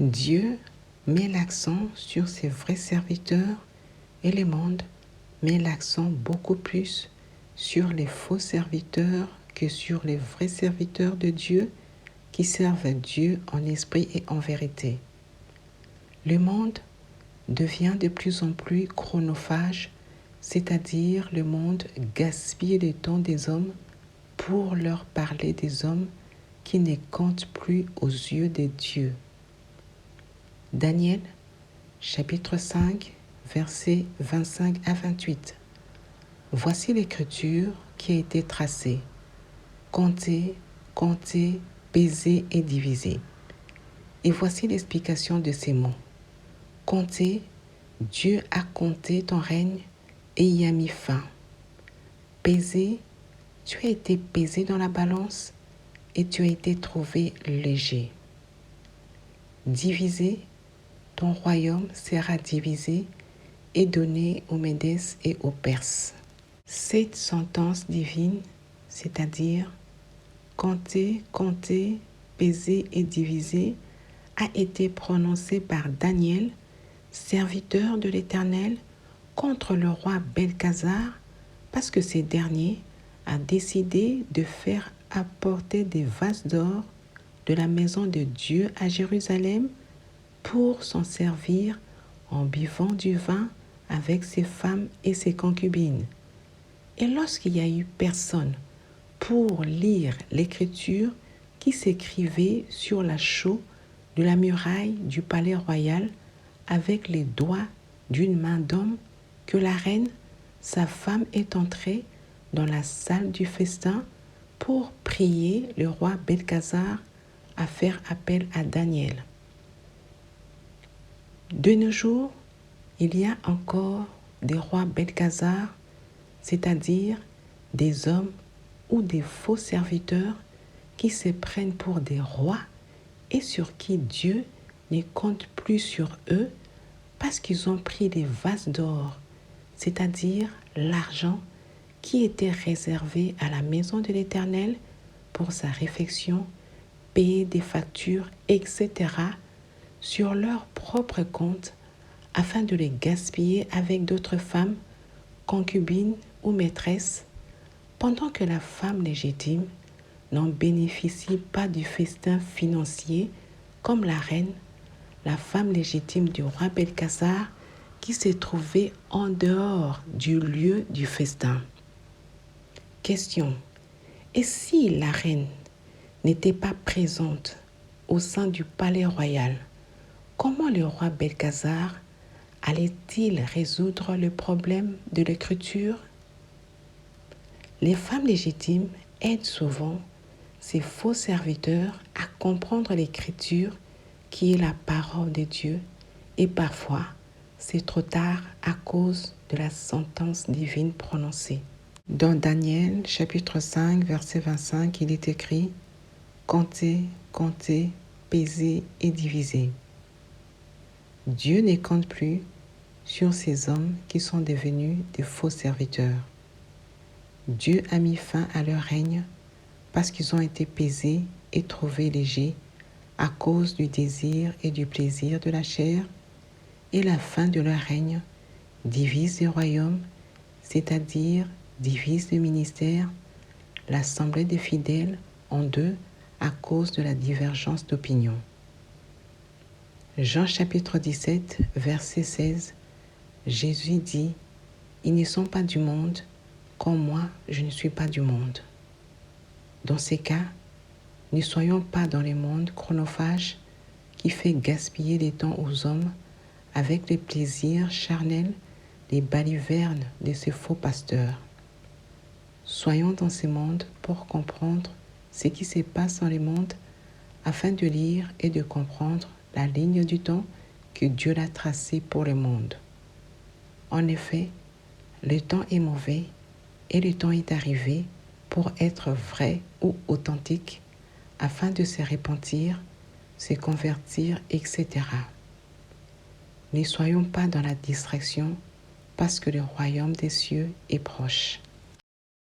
Dieu met l'accent sur ses vrais serviteurs et le monde met l'accent beaucoup plus sur les faux serviteurs que sur les vrais serviteurs de Dieu qui servent Dieu en esprit et en vérité. Le monde devient de plus en plus chronophage, c'est-à-dire le monde gaspille le temps des hommes pour leur parler des hommes qui ne comptent plus aux yeux de Dieu. Daniel, chapitre 5, versets 25 à 28. Voici l'écriture qui a été tracée. Comptez, comptez, pesez et divisez. Et voici l'explication de ces mots. Comptez, Dieu a compté ton règne et y a mis fin. Pesez, tu as été pesé dans la balance et tu as été trouvé léger. Divisez, ton royaume sera divisé et donné aux Médès et aux Perses. Cette sentence divine, c'est-à-dire compter, compter, peser et diviser, a été prononcée par Daniel, serviteur de l'Éternel, contre le roi Belkazar, parce que ce dernier a décidé de faire apporter des vases d'or de la maison de Dieu à Jérusalem pour s'en servir en buvant du vin avec ses femmes et ses concubines. Et lorsqu'il n'y a eu personne pour lire l'écriture qui s'écrivait sur la chaux de la muraille du palais royal avec les doigts d'une main d'homme, que la reine, sa femme, est entrée dans la salle du festin pour prier le roi Belkazar à faire appel à Daniel. De nos jours, il y a encore des rois Belkazar, c'est-à-dire des hommes ou des faux serviteurs qui se prennent pour des rois et sur qui Dieu ne compte plus sur eux parce qu'ils ont pris des vases d'or, c'est-à-dire l'argent qui était réservé à la maison de l'Éternel pour sa réfection, payer des factures, etc., sur leur propre compte afin de les gaspiller avec d'autres femmes, concubines ou maîtresses, pendant que la femme légitime n'en bénéficie pas du festin financier comme la reine, la femme légitime du roi Belkazar qui s'est trouvée en dehors du lieu du festin. Question. Et si la reine n'était pas présente au sein du palais royal, comment le roi Belkazar allait-il résoudre le problème de l'écriture? Les femmes légitimes aident souvent ces faux serviteurs à comprendre l'écriture qui est la parole de Dieu et parfois c'est trop tard à cause de la sentence divine prononcée. Dans Daniel chapitre 5 verset 25, il est écrit « Comptez, comptez, pesez et divisez ». Dieu ne compte plus sur ces hommes qui sont devenus des faux serviteurs. Dieu a mis fin à leur règne parce qu'ils ont été pesés et trouvés légers à cause du désir et du plaisir de la chair, et la fin de leur règne divise le royaume, c'est-à-dire divise le ministère, l'assemblée des fidèles en deux à cause de la divergence d'opinion. Jean chapitre 17, verset 16, Jésus dit « Ils ne sont pas du monde, comme moi je ne suis pas du monde ». Dans ces cas, ne soyons pas dans le monde chronophage qui fait gaspiller les temps aux hommes avec les plaisirs charnels, les balivernes de ces faux pasteurs. Soyons dans ce monde pour comprendre ce qui se passe dans le monde afin de lire et de comprendre la ligne du temps que Dieu a tracée pour le monde. En effet, le temps est mauvais et le temps est arrivé pour être vrai ou authentique afin de se repentir, se convertir, etc. Ne soyons pas dans la distraction parce que le royaume des cieux est proche.